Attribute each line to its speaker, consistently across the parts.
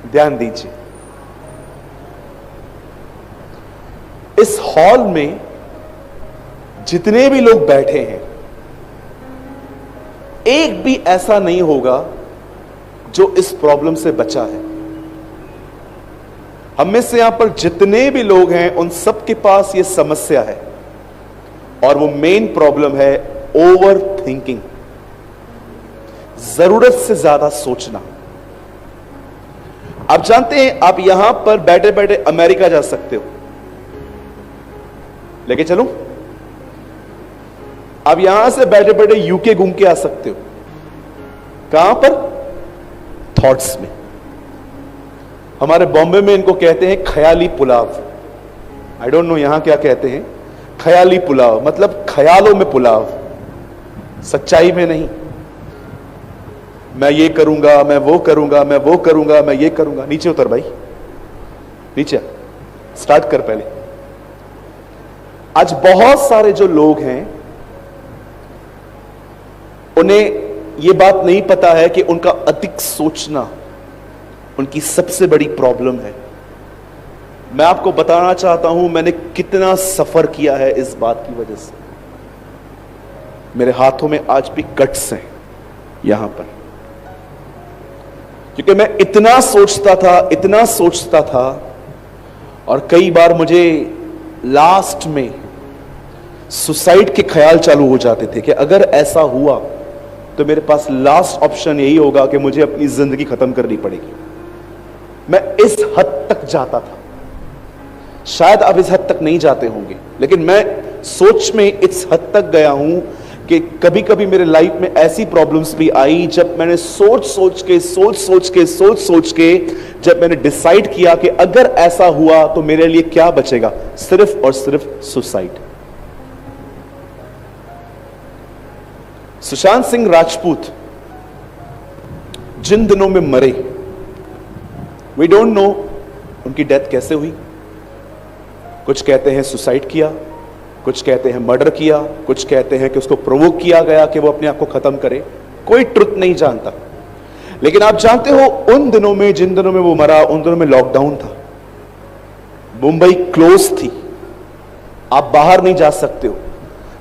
Speaker 1: ध्यान दीजिए, इस हॉल में जितने भी लोग बैठे हैं, एक भी ऐसा नहीं होगा जो इस प्रॉब्लम से बचा है। हम में से यहां पर जितने भी लोग हैं उन सब के पास यह समस्या है, और वो मेन प्रॉब्लम है ओवर थिंकिंग, जरूरत से ज्यादा सोचना। आप जानते हैं, आप यहां पर बैठे बैठे अमेरिका जा सकते हो, लेके चलूं? आप यहां से बैठे बैठे यूके घूम के आ सकते हो। कहां पर? थॉट्स में। हमारे बॉम्बे में इनको कहते हैं ख्याली पुलाव। आई डोंट नो यहां क्या कहते हैं। ख्याली पुलाव मतलब ख्यालों में पुलाव, सच्चाई में नहीं। मैं ये करूंगा, मैं वो करूंगा, मैं वो करूंगा, मैं ये करूंगा। नीचे उतर भाई, नीचे स्टार्ट कर पहले। आज बहुत सारे जो लोग हैं उन्हें यह बात नहीं पता है कि उनका अधिक सोचना उनकी सबसे बड़ी प्रॉब्लम है। मैं आपको बताना चाहता हूं मैंने कितना सफर किया है इस बात की वजह से। मेरे हाथों में आज भी कट्स हैं यहां पर, क्योंकि मैं इतना सोचता था, और कई बार मुझे लास्ट में सुसाइड के ख्याल चालू हो जाते थे कि अगर ऐसा हुआ तो मेरे पास लास्ट ऑप्शन यही होगा कि मुझे अपनी जिंदगी खत्म करनी पड़ेगी। मैं इस हद तक जाता था। शायद आप इस हद तक नहीं जाते होंगे, लेकिन मैं सोच में इस हद तक गया हूं कि कभी कभी मेरे लाइफ में ऐसी प्रॉब्लम्स भी आई जब मैंने सोच सोच के जब मैंने डिसाइड किया कि अगर ऐसा हुआ तो मेरे लिए क्या बचेगा, सिर्फ और सिर्फ सुसाइड। सुशांत सिंह राजपूत जिन दिनों में मरे, वी डोंट नो उनकी डेथ कैसे हुई। कुछ कहते हैं सुसाइड किया, कुछ कहते हैं मर्डर किया, कुछ कहते हैं कि उसको प्रोवोक किया गया कि वो अपने आप को खत्म करे। कोई ट्रुथ नहीं जानता। लेकिन आप जानते हो उन दिनों में, जिन दिनों में वो मरा, उन दिनों में लॉकडाउन था, मुंबई क्लोज थी, आप बाहर नहीं जा सकते हो।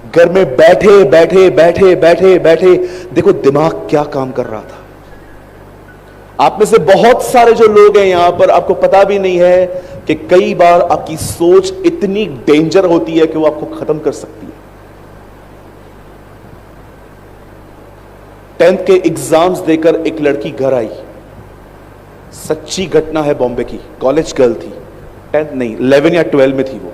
Speaker 1: घर में बैठे बैठे देखो दिमाग क्या काम कर रहा था। आप में से बहुत सारे जो लोग हैं यहां पर, आपको पता भी नहीं है कि कई बार आपकी सोच इतनी डेंजर होती है कि वो आपको खत्म कर सकती है। 10th के एग्जाम्स देकर एक लड़की घर आई, सच्ची घटना है बॉम्बे की, कॉलेज गर्ल थी, 10th नहीं 11 या 12 में थी वो।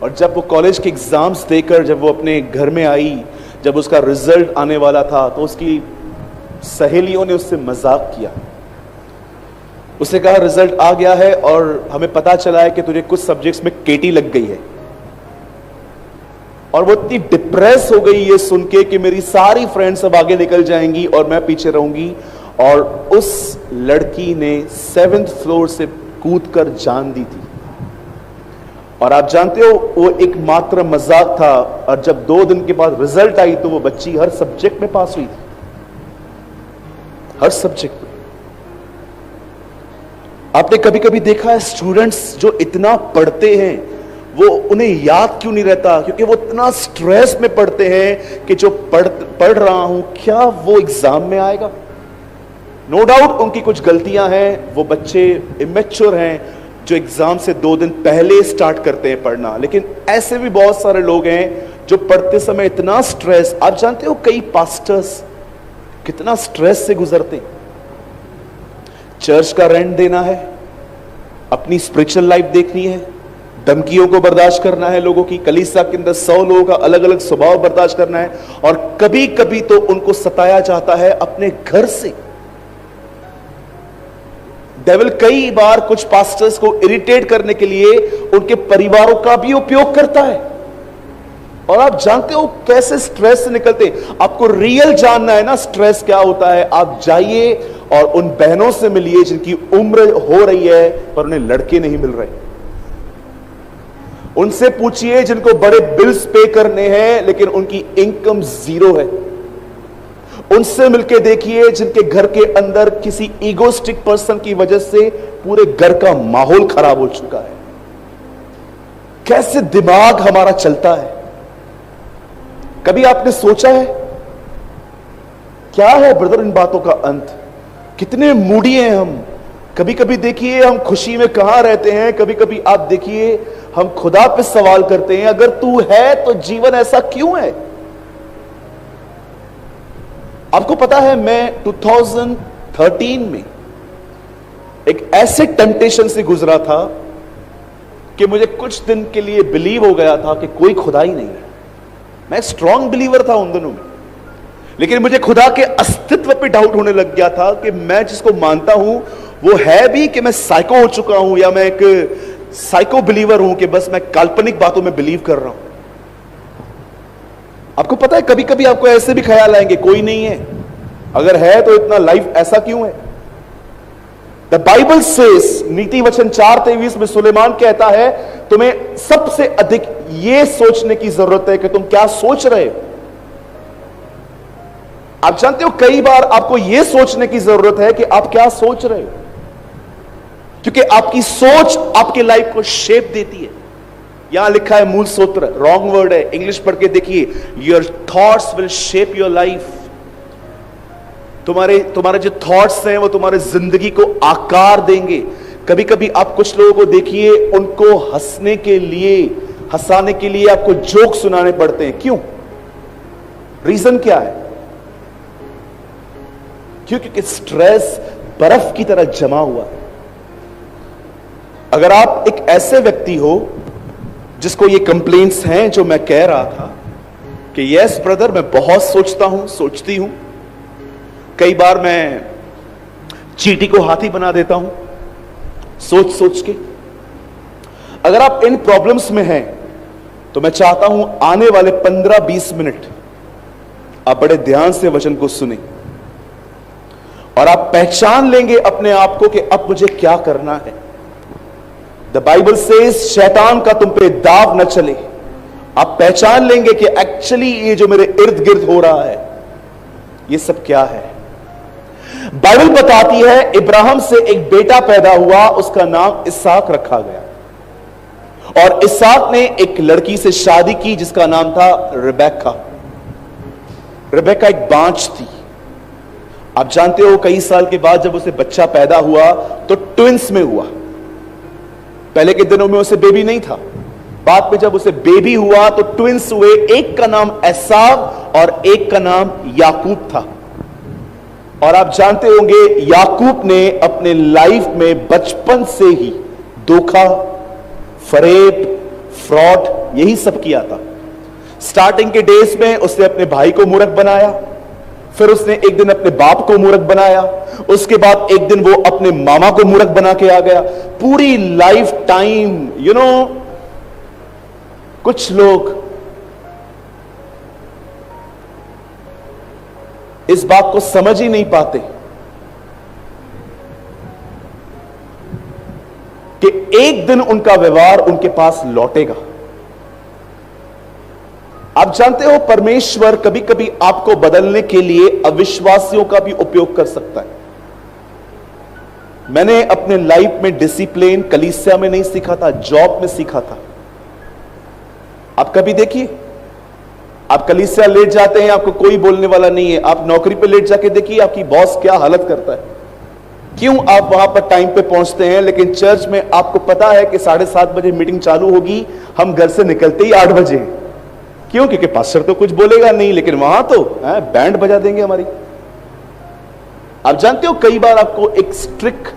Speaker 1: और जब वो कॉलेज के एग्जाम्स देकर जब वो अपने घर में आई, जब उसका रिजल्ट आने वाला था, तो उसकी सहेलियों ने उससे मजाक किया। उसने कहा रिजल्ट आ गया है और हमें पता चला है कि तुझे कुछ सब्जेक्ट्स में केटी लग गई है। और वो इतनी डिप्रेस हो गई ये सुन के कि मेरी सारी फ्रेंड्स अब आगे निकल जाएंगी और मैं पीछे रहूंगी। और उस लड़की ने 7th फ्लोर से कूदकर जान दी थी। और आप जानते हो वो एक मात्र मजाक था, और जब 2 दिन के बाद रिजल्ट आई तो वो बच्ची हर सब्जेक्ट में पास हुई थी, हर सब्जेक्ट में। आपने कभी कभी देखा है स्टूडेंट्स जो इतना पढ़ते हैं वो उन्हें याद क्यों नहीं रहता? क्योंकि वो इतना स्ट्रेस में पढ़ते हैं कि जो पढ़ रहा हूं क्या वो एग्जाम में आएगा। नो डाउट उनकी कुछ गलतियां हैं, वो बच्चे इमेच्योर हैं जो एग्जाम से 2 दिन पहले स्टार्ट करते हैं पढ़ना। लेकिन ऐसे भी बहुत सारे लोग हैं जो पढ़ते समय इतना स्ट्रेस, आप जानते हो कई पास्टर्स कितना स्ट्रेस से गुजरते हैं। चर्च का रेंट देना है, अपनी स्पिरिचुअल लाइफ देखनी है, धमकियों को बर्दाश्त करना है लोगों की, कलीसिया के अंदर 100 लोगों का अलग अलग स्वभाव बर्दाश्त करना है, और कभी कभी तो उनको सताया जाता है अपने घर से। डेविल कई बार कुछ पास्टर्स को इरिटेट करने के लिए उनके परिवारों का भी उपयोग करता है। और आप जानते हो कैसे स्ट्रेस से निकलते हैं। आपको रियल जानना है ना स्ट्रेस क्या होता है, आप जाइए और उन बहनों से मिलिए जिनकी उम्र हो रही है पर उन्हें लड़के नहीं मिल रहे। उनसे पूछिए जिनको बड़े बिल्स पे करने हैं लेकिन उनकी इनकम 0 है। उनसे मिलके देखिए जिनके घर के अंदर किसी ईगोस्टिक पर्सन की वजह से पूरे घर का माहौल खराब हो चुका है। कैसे दिमाग हमारा चलता है। कभी आपने सोचा है क्या है ब्रदर इन बातों का अंत? कितने मूडी हैं हम। कभी कभी देखिए हम खुशी में कहां रहते हैं। कभी कभी आप देखिए हम खुदा पे सवाल करते हैं, अगर तू है तो जीवन ऐसा क्यों है? आपको पता है मैं 2013 में एक ऐसे टेम्पटेशन से गुजरा था कि मुझे कुछ दिन के लिए बिलीव हो गया था कि कोई खुदा ही नहीं है। मैं स्ट्रांग बिलीवर था उन दिनों में, लेकिन मुझे खुदा के अस्तित्व पे डाउट होने लग गया था कि मैं जिसको मानता हूं वो है भी कि मैं साइको हो चुका हूं, या मैं एक साइको बिलीवर हूं कि बस मैं काल्पनिक बातों में बिलीव कर रहा हूं। आपको पता है कभी कभी आपको ऐसे भी ख्याल आएंगे कोई नहीं है, अगर है तो इतना लाइफ ऐसा क्यों है? द बाइबल सेज, नीति वचन 4:23 में सुलेमान कहता है तुम्हें सबसे अधिक यह सोचने की जरूरत है कि तुम क्या सोच रहे हो। आप जानते हो कई बार आपको यह सोचने की जरूरत है कि आप क्या सोच रहे हो, क्योंकि आपकी सोच आपके लाइफ को शेप देती है। यहां लिखा है मूल सूत्र, रॉन्ग वर्ड है, इंग्लिश पढ़ के देखिए, your thoughts will shape your life. तुम्हारे जो थॉट्स हैं वो तुम्हारे जिंदगी को आकार देंगे। कभी कभी आप कुछ लोगों को देखिए उनको हंसाने के लिए आपको जोक सुनाने पड़ते हैं। क्यों? रीजन क्या है? क्योंकि स्ट्रेस बर्फ की तरह जमा हुआ है। अगर आप एक ऐसे व्यक्ति हो जिसको ये कंप्लेंट्स हैं जो मैं कह रहा था कि यस ब्रदर मैं बहुत सोचती हूं, कई बार मैं चींटी को हाथी बना देता हूं सोच के। अगर आप इन प्रॉब्लम्स में हैं तो मैं चाहता हूं आने वाले 15-20 मिनट आप बड़े ध्यान से वचन को सुने और आप पहचान लेंगे अपने आप को कि अब मुझे क्या करना है। द बाइबल सेज शैतान का तुम पे दाव न चले। आप पहचान लेंगे कि एक्चुअली ये जो मेरे इर्द गिर्द हो रहा है ये सब क्या है। बाइबल बताती है इब्राहिम से एक बेटा पैदा हुआ, उसका नाम इसहाक रखा गया और इसहाक ने एक लड़की से शादी की जिसका नाम था रिबेका। रिबेका एक बांझ थी। आप जानते हो कई साल के बाद जब उसे बच्चा पैदा हुआ तो ट्विंस में हुआ। पहले के दिनों में उसे बेबी नहीं था, बाद में जब उसे बेबी हुआ तो ट्विंस हुए। एक का नाम एसाव और एक का नाम याकूब था। और आप जानते होंगे याकूब ने अपने लाइफ में बचपन से ही धोखा, फरेब, फ्रॉड यही सब किया था। स्टार्टिंग के डेज में उसने अपने भाई को मूर्ख बनाया, फिर उसने एक दिन अपने बाप को मूर्ख बनाया, उसके बाद एक दिन वो अपने मामा को मूर्ख बना के आ गया। पूरी लाइफ टाइम कुछ लोग इस बात को समझ ही नहीं पाते कि एक दिन उनका व्यवहार उनके पास लौटेगा। आप जानते हो परमेश्वर कभी कभी आपको बदलने के लिए अविश्वासियों का भी उपयोग कर सकता है। मैंने अपने लाइफ में डिसिप्लिन कलीसिया में नहीं सीखा था, जॉब में सीखा था। आप कभी देखिए, आप कलीसिया लेट जाते हैं, आपको कोई बोलने वाला नहीं है। आप नौकरी पे लेट जाके देखिए आपकी बॉस क्या हालत करता है। क्यों? आप वहां पर टाइम पे पहुंचते हैं, लेकिन चर्च में आपको पता है कि 7:30 बजे मीटिंग चालू होगी, हम घर से निकलते ही 8 बजे। क्यों? क्योंकि पास्टर तो कुछ बोलेगा नहीं, लेकिन वहां तो बैंड बजा देंगे हमारी। आप जानते हो कई बार आपको एक स्ट्रिक्ट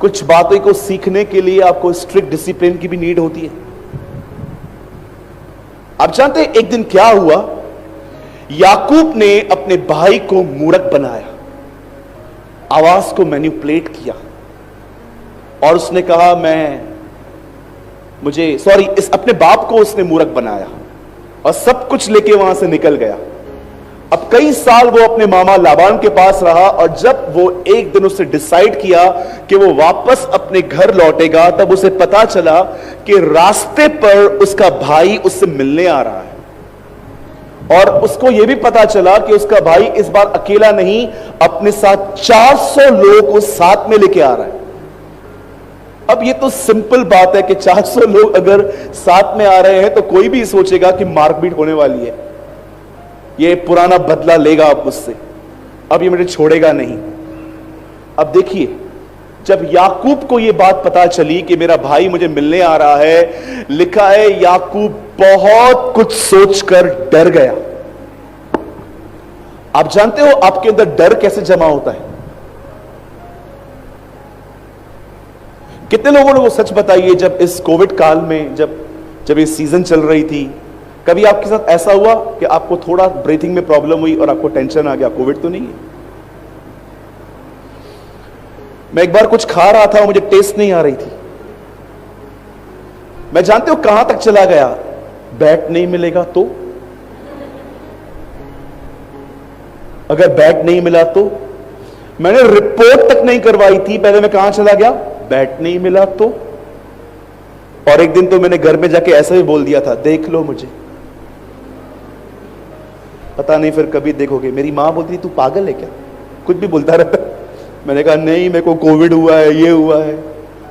Speaker 1: कुछ बातों को सीखने के लिए आपको स्ट्रिक्ट डिसिप्लिन की भी नीड होती है। आप जानते हैं एक दिन क्या हुआ? याकूब ने अपने भाई को मूर्ख बनाया, आवाज को मैनिपुलेट किया और उसने कहा अपने बाप को उसने मूर्ख बनाया और सब कुछ लेके वहां से निकल गया। अब कई साल वो अपने मामा लाबान के पास रहा और जब वो एक दिन उससे डिसाइड किया कि वो वापस अपने घर लौटेगा, तब उसे पता चला कि रास्ते पर उसका भाई उससे मिलने आ रहा है और उसको यह भी पता चला कि उसका भाई इस बार अकेला नहीं, अपने साथ 400 लोगों को साथ में लेके आ रहा है। अब ये तो सिंपल बात है कि 400 लोग अगर साथ में आ रहे हैं तो कोई भी सोचेगा कि मारपीट होने वाली है, ये पुराना बदला लेगा अब मुझसे, अब ये मुझे छोड़ेगा नहीं। अब देखिए, जब याकूब को यह बात पता चली कि मेरा भाई मुझे मिलने आ रहा है, लिखा है याकूब बहुत कुछ सोचकर डर गया। आप जानते हो आपके अंदर डर कैसे जमा होता है? कितने लोगों ने वो सच बताइए, जब इस कोविड काल में, जब ये सीजन चल रही थी, कभी आपके साथ ऐसा हुआ कि आपको थोड़ा ब्रीथिंग में प्रॉब्लम हुई और आपको टेंशन आ गया कोविड तो नहीं है? मैं एक बार कुछ खा रहा था और मुझे टेस्ट नहीं आ रही थी। मैं जानते हो कहां तक चला गया? बैट नहीं मिलेगा तो, अगर बैट नहीं मिला तो, मैंने रिपोर्ट तक नहीं करवाई थी, पहले मैं कहां चला गया? बैट नहीं मिला तो। और एक दिन तो मैंने घर में जाके ऐसा ही बोल दिया था, देख लो मुझे, पता नहीं फिर कभी देखोगे। मेरी मां बोलती तू पागल है क्या, कुछ भी बोलता रहता। मैंने कहा नहीं, मेरे को कोविड हुआ है, ये हुआ है।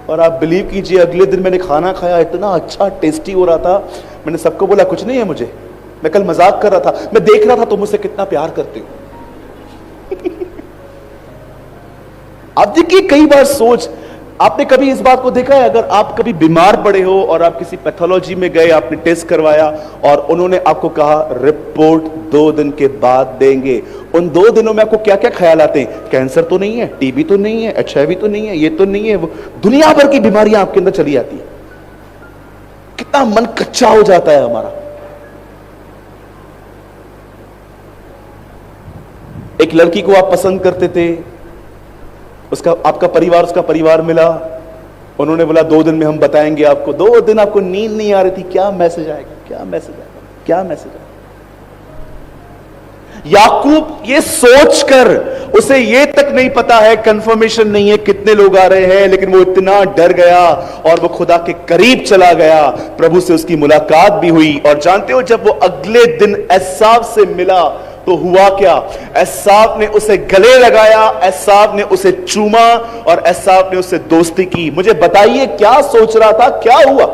Speaker 1: और आप बिलीव कीजिए, अगले दिन मैंने खाना खाया, इतना अच्छा टेस्टी हो रहा था, मैंने सबको बोला कुछ नहीं है मुझे, मैं कल मजाक कर रहा था, मैं देख रहा था तुम मुझसे कितना प्यार करते हो। आप देखिए, कई बार सोच, आपने कभी इस बात को देखा है, अगर आप कभी बीमार पड़े हो और आप किसी पैथोलॉजी में गए, आपने टेस्ट करवाया और उन्होंने आपको कहा रिपोर्ट 2 दिन के बाद देंगे, उन 2 दिनों में आपको क्या क्या ख्याल आते हैं? कैंसर तो नहीं है, टीबी तो नहीं है, HIV तो नहीं है, ये तो नहीं है, वो दुनिया भर की बीमारियां आपके अंदर चली आती है। कितना मन कच्चा हो जाता है हमारा। एक लड़की को आप पसंद करते थे, उसका आपका परिवार, उसका परिवार मिला, उन्होंने बोला 2 दिन में हम बताएंगे आपको। 2 दिन आपको नींद नहीं आ रही थी, क्या मैसेज आएगा, क्या मैसेज आएगा, क्या मैसेज आएगा? याकूब ये सोचकर, उसे ये तक नहीं पता है, कंफर्मेशन नहीं है कितने लोग आ रहे हैं, लेकिन वो इतना डर गया और वो खुदा के करीब चला गया। प्रभु से उसकी मुलाकात भी हुई। और जानते हो, जब वो अगले दिन एसाव से मिला तो हुआ क्या? एसाव ने उसे गले लगाया, एसाव ने उसे चूमा और एसाव ने उससे दोस्ती की। मुझे बताइए क्या सोच रहा था, क्या हुआ?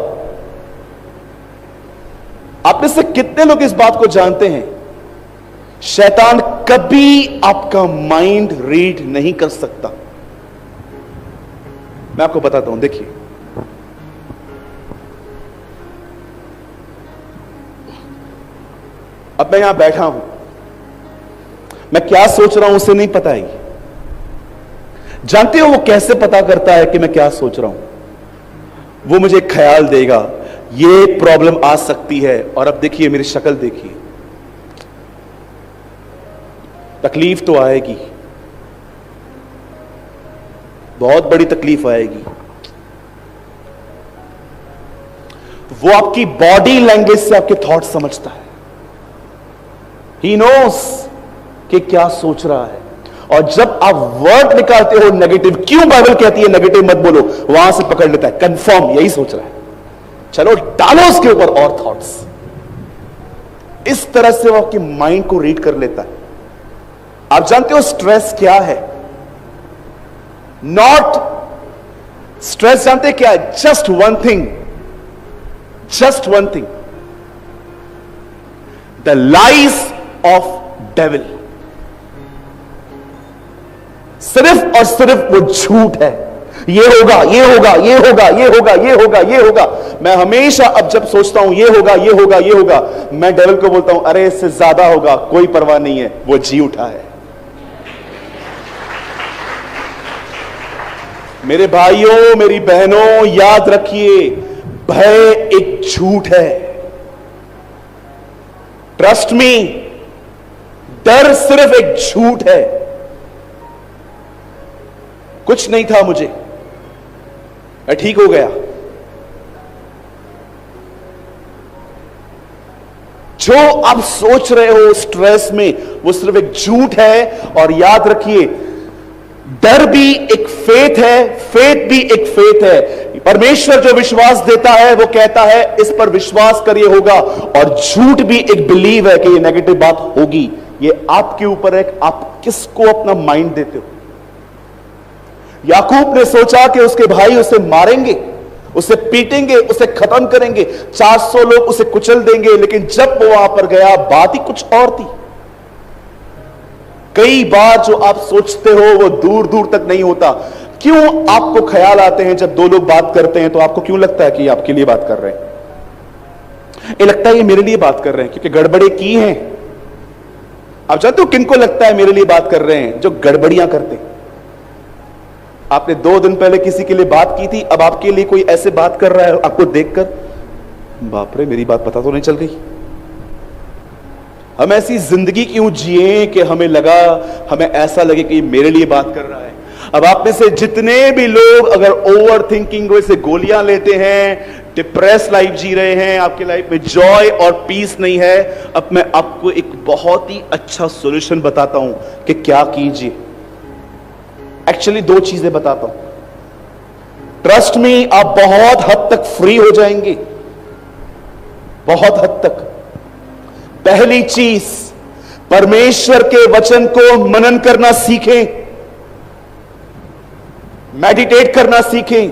Speaker 1: आप में से कितने लोग इस बात को जानते हैं? शैतान कभी आपका माइंड रीड नहीं कर सकता। मैं आपको बताता हूं, देखिए, अब मैं यहां बैठा हूं, मैं क्या सोच रहा हूं उसे नहीं पता है। जानते हो वो कैसे पता करता है कि मैं क्या सोच रहा हूं? वो मुझे ख्याल देगा, ये प्रॉब्लम आ सकती है, और अब देखिए मेरी शक्ल देखिए, तकलीफ तो आएगी, बहुत बड़ी तकलीफ आएगी। वो आपकी बॉडी लैंग्वेज से आपके थॉट समझता है। ही नोस कि क्या सोच रहा है। और जब आप वर्ड निकालते हो नेगेटिव, क्यों बाइबल कहती है नेगेटिव मत बोलो, वहां से पकड़ लेता है, कंफर्म यही सोच रहा है, चलो डालो उसके ऊपर और थॉट्स। इस तरह से वो आपके माइंड को रीड कर लेता है। आप जानते हो स्ट्रेस क्या है? नॉट स्ट्रेस, जानते क्या है? Just one thing, just one thing, the lies of devil. सिर्फ और सिर्फ वो झूठ है। ये होगा, ये होगा, ये होगा, ये होगा, ये होगा, ये होगा। मैं हमेशा अब जब सोचता हूं ये होगा, ये होगा, ये होगा, मैं डेविल को बोलता हूं अरे इससे ज्यादा होगा, कोई परवाह नहीं है, वो जी उठा है। मेरे भाइयों, मेरी बहनों, याद रखिए, भय एक झूठ है। ट्रस्ट मी, डर सिर्फ एक झूठ है। कुछ नहीं था मुझे, मैं ठीक हो गया। जो आप सोच रहे हो स्ट्रेस में, वो सिर्फ एक झूठ है। और याद रखिए, डर भी एक फेथ है, फेथ भी एक फेथ है। परमेश्वर जो विश्वास देता है वो कहता है इस पर विश्वास कर, ये होगा। और झूठ भी एक बिलीव है कि ये नेगेटिव बात होगी। ये आपके ऊपर है कि आप किसको अपना माइंड देते हो। याकूब ने सोचा कि उसके भाई उसे मारेंगे, उसे पीटेंगे, उसे खत्म करेंगे, 400 लोग उसे कुचल देंगे, लेकिन जब वो वहां पर गया बात ही कुछ और थी। कई बार जो आप सोचते हो वो दूर दूर तक नहीं होता। क्यों आपको ख्याल आते हैं जब दो लोग बात करते हैं तो आपको क्यों लगता है कि ये आपके लिए बात कर रहे हैं? ये लगता है ये मेरे लिए बात कर रहे हैं क्योंकि गड़बड़े की हैं। आप जानते हो किनको लगता है मेरे लिए बात कर रहे हैं? जो गड़बड़ियां करते हैं। आपने 2 दिन पहले किसी के लिए बात की थी, अब आपके लिए कोई ऐसे बात कर रहा है, आपको देखकर बाप रे मेरी बात पता तो नहीं चल गई। हम ऐसी जिंदगी क्यों जिए कि हमें ऐसा लगे कि मेरे लिए बात कर रहा है। अब आप में से जितने भी लोग अगर ओवर थिंकिंग से गोलियां लेते हैं, डिप्रेस लाइफ जी रहे हैं, आपकी लाइफ में जॉय और पीस नहीं है, अब मैं आपको एक बहुत ही अच्छा सॉल्यूशन बताता हूं कि क्या कीजिए। एक्चुअली 2 चीजें बताता हूं। ट्रस्ट में आप बहुत हद तक फ्री हो जाएंगे, बहुत हद तक। पहली चीज, परमेश्वर के वचन को मनन करना सीखें, मेडिटेट करना सीखें।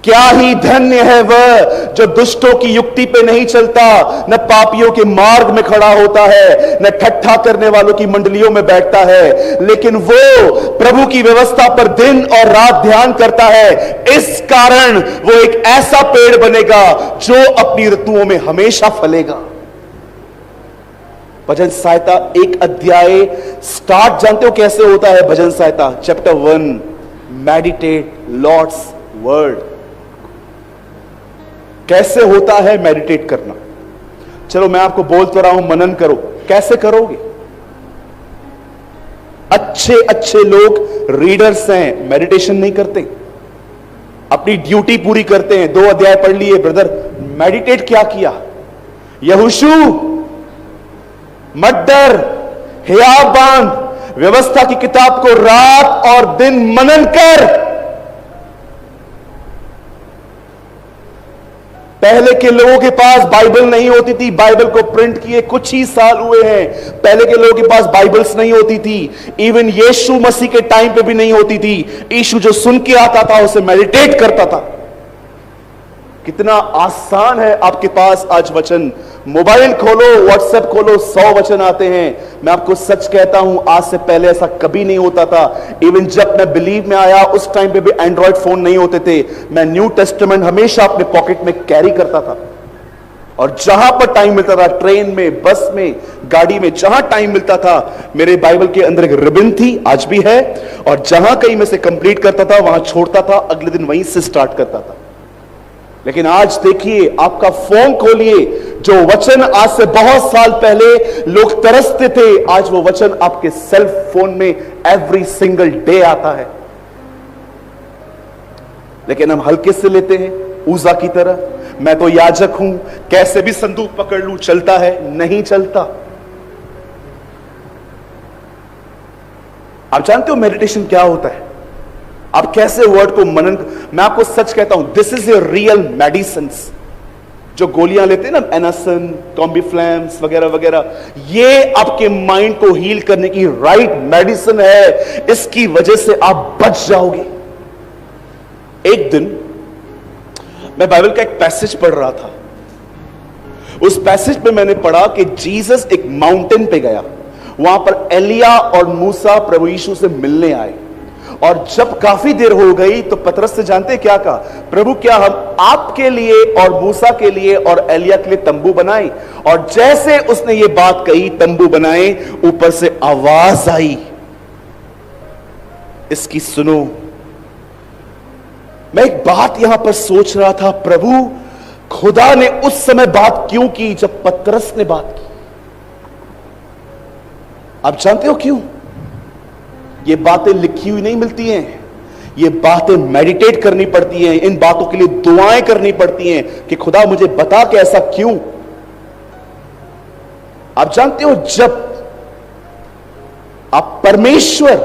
Speaker 1: क्या ही धन्य है वह जो दुष्टों की युक्ति पे नहीं चलता, न पापियों के मार्ग में खड़ा होता है, न ठट्ठा करने वालों की मंडलियों में बैठता है, लेकिन वो प्रभु की व्यवस्था पर दिन और रात ध्यान करता है। इस कारण वो एक ऐसा पेड़ बनेगा जो अपनी ऋतुओं में हमेशा फलेगा। भजन संहिता 1 अध्याय स्टार्ट जानते हो कैसे होता है? भजन संहिता चैप्टर 1, मेडिटेट लॉर्ड्स वर्ड। कैसे होता है मेडिटेट करना? चलो मैं आपको बोल तो रहा हूं, मनन करो। कैसे करोगे? अच्छे अच्छे लोग रीडर्स हैं, मेडिटेशन नहीं करते, अपनी ड्यूटी पूरी करते हैं। 2 अध्याय पढ़ लिए, ब्रदर मेडिटेट क्या किया? यहोशू मत डर, हियाव बांध, व्यवस्था की किताब को रात और दिन मनन कर। पहले के लोगों के पास बाइबल नहीं होती थी, बाइबल को प्रिंट किए कुछ ही साल हुए हैं। पहले के लोगों के पास बाइबल्स नहीं होती थी, इवन यीशु मसीह के टाइम पे भी नहीं होती थी। यीशु जो सुन के आता था उसे मेडिटेट करता था। कितना आसान है आपके पास आज वचन। मोबाइल खोलो, व्हाट्सएप खोलो, 100 वचन आते हैं। मैं आपको सच कहता हूं, आज से पहले ऐसा कभी नहीं होता था। इवन जब मैं बिलीव में आया उस टाइम पे भी एंड्रॉयड फोन नहीं होते थे। मैं न्यू टेस्टामेंट हमेशा अपने पॉकेट में कैरी करता था, और जहां पर टाइम मिलता था, ट्रेन में, बस में, गाड़ी में, जहां टाइम मिलता था, मेरे बाइबल के अंदर एक रिबन थी, आज भी है, और जहां कहीं मैं से कंप्लीट करता था वहां छोड़ता था, अगले दिन वहीं से स्टार्ट करता था। लेकिन आज देखिए, आपका फोन खोलिए, जो वचन आज से बहुत साल पहले लोग तरसते थे, आज वो वचन आपके सेल्फ फोन में एवरी सिंगल डे आता है। लेकिन हम हल्के से लेते हैं, ऊजा की तरह। मैं तो याजक हूं, कैसे भी संदूक पकड़ लूं, चलता है, नहीं चलता। आप जानते हो मेडिटेशन क्या होता है? आप कैसे वर्ड को मनन। मैं आपको सच कहता हूं, this is your real medicine. जो गोलियां लेते हैं ना, एनासन, कॉम्बिफ्लैम्स वगैरह वगैरह, ये आपके माइंड को हील करने की राइट मेडिसिन है। इसकी वजह से आप बच जाओगे। एक दिन मैं बाइबल का एक पैसेज पढ़ रहा था। उस पैसेज में मैंने पढ़ा कि जीसस एक माउंटेन पे गया, वहां पर एलिया और मूसा प्रभु यीशु से मिलने आए। और जब काफी देर हो गई तो पतरस से जानते क्या कहा? प्रभु, क्या हम आपके लिए और मूसा के लिए और एलिया के लिए तंबू बनाए? और जैसे उसने ये बात कही, तंबू बनाए, ऊपर से आवाज आई, इसकी सुनो। मैं एक बात यहां पर सोच रहा था, प्रभु खुदा ने उस समय बात क्यों की जब पतरस ने बात की? आप जानते हो क्यों? ये बातें लिखी हुई नहीं मिलती हैं, ये बातें मेडिटेट करनी पड़ती हैं। इन बातों के लिए दुआएं करनी पड़ती हैं कि खुदा मुझे बता कि ऐसा क्यों। आप जानते हो, जब आप परमेश्वर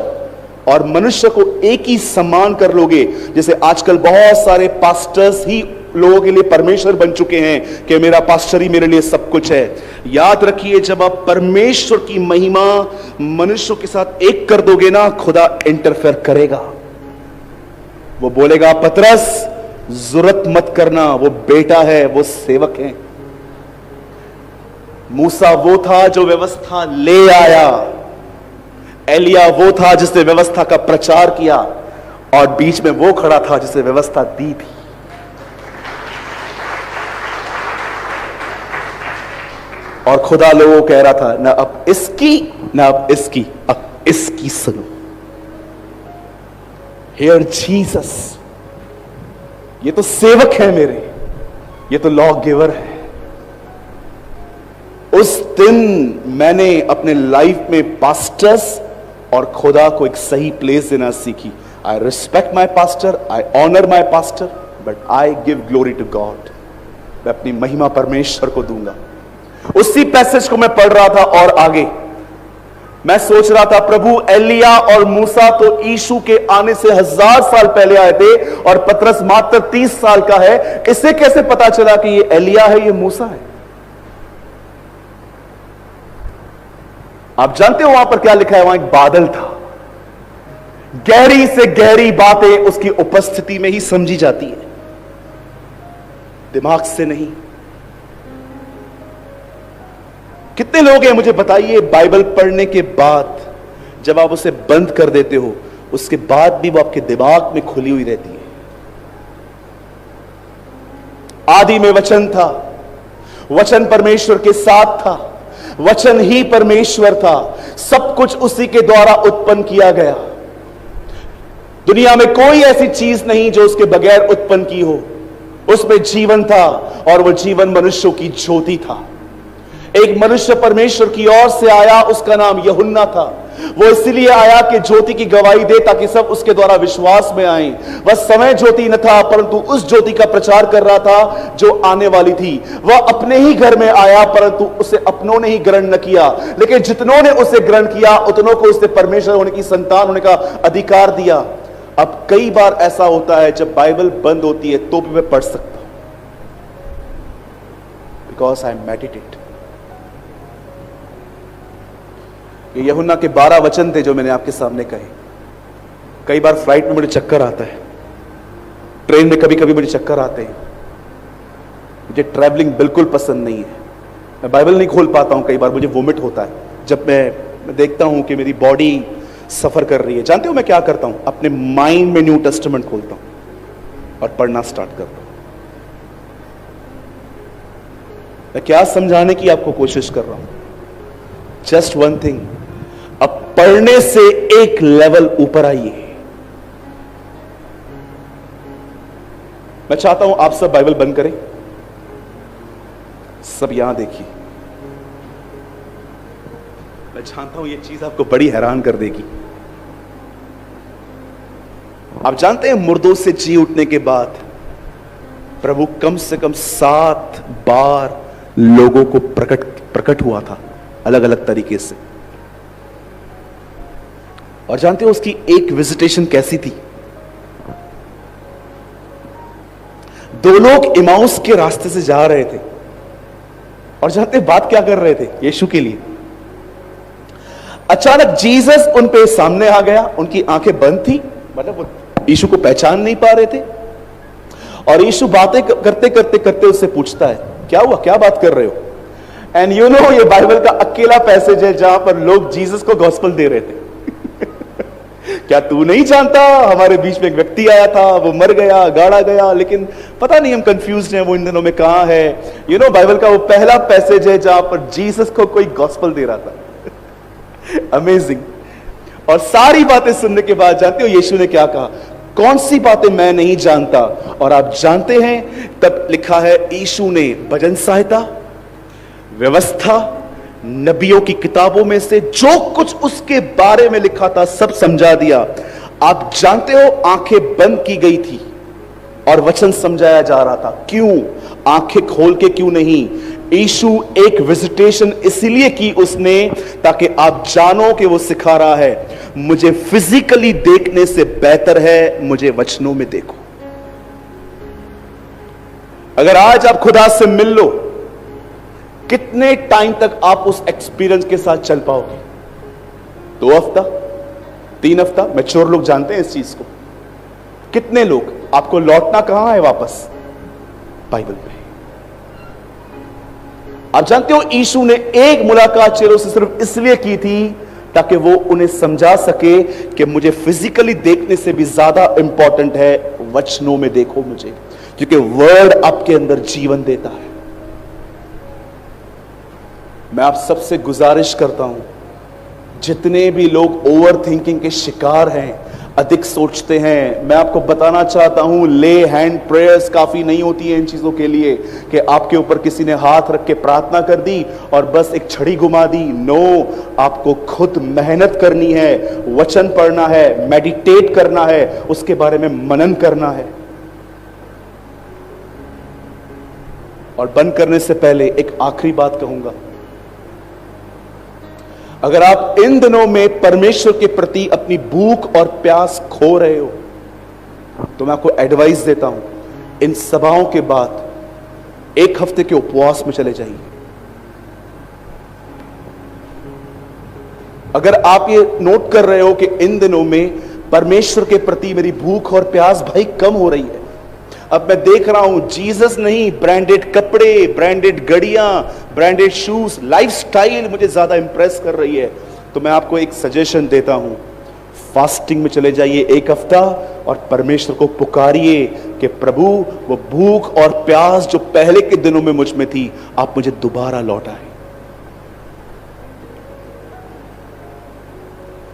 Speaker 1: और मनुष्य को एक ही सम्मान कर लोगे, जैसे आजकल बहुत सारे पास्टर्स ही लोगों के लिए परमेश्वर बन चुके हैं कि मेरा पास्टर ही मेरे लिए सब कुछ है। याद रखिए, जब आप परमेश्वर की महिमा मनुष्यों के साथ एक कर दोगे ना, खुदा इंटरफेयर करेगा। वो बोलेगा, पतरस जरूरत मत करना, वो बेटा है, वो सेवक है। मूसा वो था जो व्यवस्था ले आया, एलिया वो था जिसने व्यवस्था का प्रचार किया, और बीच में वो खड़ा था जिसने व्यवस्था दी थी। और खुदा लोगों को कह रहा था, ना अब इसकी ना अब इसकी, अब इसकी सुनो। हियर जीसस, ये तो सेवक है मेरे, ये तो लॉ गिवर है। उस दिन मैंने अपने लाइफ में पास्टर्स और खुदा को एक सही प्लेस देना सीखी। I respect my pastor, I honour my pastor, but I give glory to God. मैं अपनी महिमा परमेश्वर को दूंगा। उसी पैसेज को मैं पढ़ रहा था और आगे मैं सोच रहा था, प्रभु एलिया और मूसा तो यीशु के आने से 1000 साल पहले आए थे और पतरस मात्र 30 साल का है। इसे कैसे पता चला कि ये एलिया है, ये मूसा है? आप जानते हो वहां पर क्या लिखा है? वहां एक बादल था। गहरी से गहरी बातें उसकी उपस्थिति में ही समझी जाती है, दिमाग से नहीं। कितने लोग हैं मुझे बताइए, बाइबल पढ़ने के बाद जब आप उसे बंद कर देते हो, उसके बाद भी वो आपके दिमाग में खुली हुई रहती है। आदि में वचन था, वचन परमेश्वर के साथ था, वचन ही परमेश्वर था, सब कुछ उसी के द्वारा उत्पन्न किया गया। दुनिया में कोई ऐसी चीज नहीं जो उसके बगैर उत्पन्न की हो। उसमें जीवन था और वह जीवन मनुष्यों की ज्योति था। एक मनुष्य परमेश्वर की ओर से आया, उसका नाम यूहन्ना था। वो इसलिए आया कि ज्योति की गवाही दे ताकि सब उसके द्वारा विश्वास में आए। वह समय ज्योति न था, परंतु उस ज्योति का प्रचार कर रहा था जो आने वाली थी। वह अपने ही घर में आया, परंतु उसे अपनों ने ही ग्रहण न किया, लेकिन जितनों ने उसे ग्रहण किया उतनों को उसने परमेश्वर होने की संतान होने का अधिकार दिया। अब कई बार ऐसा होता है जब बाइबल बंद होती है तो भी मैं पढ़ सकता हूं, बिकॉज आई मेडिटेट। ये यूहन्ना के 12 वचन थे जो मैंने आपके सामने कहे। कई बार फ्लाइट में मुझे चक्कर आता है, ट्रेन में कभी कभी मुझे चक्कर आते हैं। मुझे ट्रैवलिंग बिल्कुल पसंद नहीं है। मैं बाइबल नहीं खोल पाता हूं, कई बार मुझे वोमिट होता है जब मैं देखता हूं कि मेरी बॉडी सफर कर रही है। जानते हो मैं क्या करता हूं? अपने माइंड में न्यू टेस्टामेंट खोलता हूं और पढ़ना स्टार्ट करता हूं। मैं क्या समझाने की आपको कोशिश कर रहा हूं? जस्ट वन थिंग, अब पढ़ने से एक लेवल ऊपर आइए। मैं चाहता हूं आप सब बाइबल बंद करें, सब यहां देखिए। मैं जानता हूं यह चीज आपको बड़ी हैरान कर देगी। आप जानते हैं मुर्दों से जी उठने के बाद प्रभु कम से कम 7 बार लोगों को प्रकट हुआ था अलग अलग तरीके से। और जानते हो उसकी एक विजिटेशन कैसी थी? 2 लोग इमाउस के रास्ते से जा रहे थे और जानते बात क्या कर रहे थे? यीशु के लिए। अचानक जीसस उन पे सामने आ गया, उनकी आंखें बंद थी, मतलब वो यीशु को पहचान नहीं पा रहे थे। और यीशु बातें करते करते करते उससे पूछता है, क्या हुआ, क्या बात कर रहे हो? एंड यू नो ये बाइबल का अकेला पैसेज है जहां पर लोग जीसस को गॉस्पेल दे रहे थे। क्या तू नहीं जानता, हमारे बीच में एक व्यक्ति आया था, वो मर गया, गाड़ा गया, लेकिन पता नहीं हम कंफ्यूज हैं वो इन दिनों में कहां है। यू नो बाइबल का वो पहला पैसेज है जहां पर जीसस को कोई गॉस्पेल दे रहा था। अमेजिंग। और सारी बातें सुनने के बाद जानते हो यीशु ने क्या कहा? कौन सी बातें मैं नहीं जानता। और आप जानते हैं तब लिखा है यीशु ने भजन संहिता, व्यवस्था, नबियों की किताबों में से जो कुछ उसके बारे में लिखा था सब समझा दिया। आप जानते हो आंखें बंद की गई थी और वचन समझाया जा रहा था। क्यों? आंखें खोल के क्यों नहीं? यीशु एक विजिटेशन इसलिए की उसने ताकि आप जानो कि वो सिखा रहा है मुझे फिजिकली देखने से बेहतर है मुझे वचनों में देखो। अगर आज आप खुदा से मिल लो, कितने टाइम तक आप उस एक्सपीरियंस के साथ चल पाओगे? 2 हफ्ता, 3 हफ्ता? मैच्योर लोग जानते हैं इस चीज को। कितने लोग? आपको लौटना कहां है वापस? बाइबल पे। आप जानते हो यीशु ने एक मुलाकात चेलों से सिर्फ इसलिए की थी ताकि वो उन्हें समझा सके कि मुझे फिजिकली देखने से भी ज्यादा इंपॉर्टेंट है वचनों में देखो मुझे, क्योंकि वर्ड आपके अंदर जीवन देता है। मैं आप सबसे गुजारिश करता हूं, जितने भी लोग ओवर थिंकिंग के शिकार हैं, अधिक सोचते हैं, मैं आपको बताना चाहता हूं ले हैंड प्रेयर्स काफी नहीं होती है इन चीजों के लिए कि आपके ऊपर किसी ने हाथ रख के प्रार्थना कर दी और बस एक छड़ी घुमा दी। नो, आपको खुद मेहनत करनी है, वचन पढ़ना है, मेडिटेट करना है, उसके बारे में मनन करना है। और बंद करने से पहले एक आखिरी बात कहूंगा, अगर आप इन दिनों में परमेश्वर के प्रति अपनी भूख और प्यास खो रहे हो तो मैं आपको एडवाइस देता हूं, इन सभाओं के बाद 1 हफ्ते के उपवास में चले जाइए। अगर आप ये नोट कर रहे हो कि इन दिनों में परमेश्वर के प्रति मेरी भूख और प्यास भाई कम हो रही है, अब मैं देख रहा हूं जीसस नहीं, ब्रांडेड कपड़े, ब्रांडेड घड़ियां, ब्रांडेड शूज, लाइफस्टाइल मुझे ज्यादा इंप्रेस कर रही है, तो मैं आपको एक सजेशन देता हूं, फास्टिंग में चले जाइए 1 हफ्ता और परमेश्वर को पुकारिए कि प्रभु वो भूख और प्यास जो पहले के दिनों में मुझ में थी, आप मुझे दोबारा लौटाएं।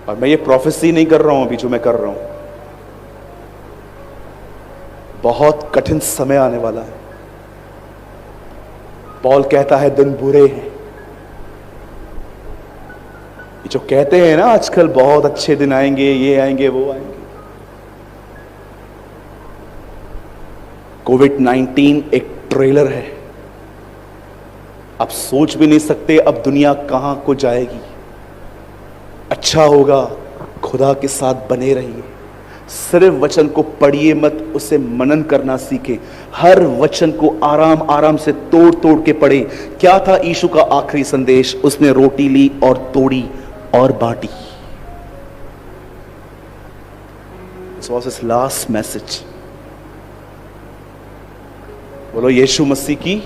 Speaker 1: और मैं ये प्रोफेसी नहीं कर रहा हूं अभी जो मैं कर रहा हूं, बहुत कठिन समय आने वाला है। पौल कहता है दिन बुरे हैं। ये जो कहते हैं ना आजकल बहुत अच्छे दिन आएंगे, ये आएंगे, वो आएंगे, कोविड-19 एक ट्रेलर है। आप सोच भी नहीं सकते अब दुनिया कहां को जाएगी। अच्छा होगा खुदा के साथ बने रहिए, सिर्फ वचन को पढ़िए मत, उसे मनन करना सीखे, हर वचन को आराम आराम से तोड़ तोड़ के पढ़े। क्या था यीशु का आखिरी संदेश? उसने रोटी ली और तोड़ी और बांटी। This was his last message। बोलो यीशु मसीह की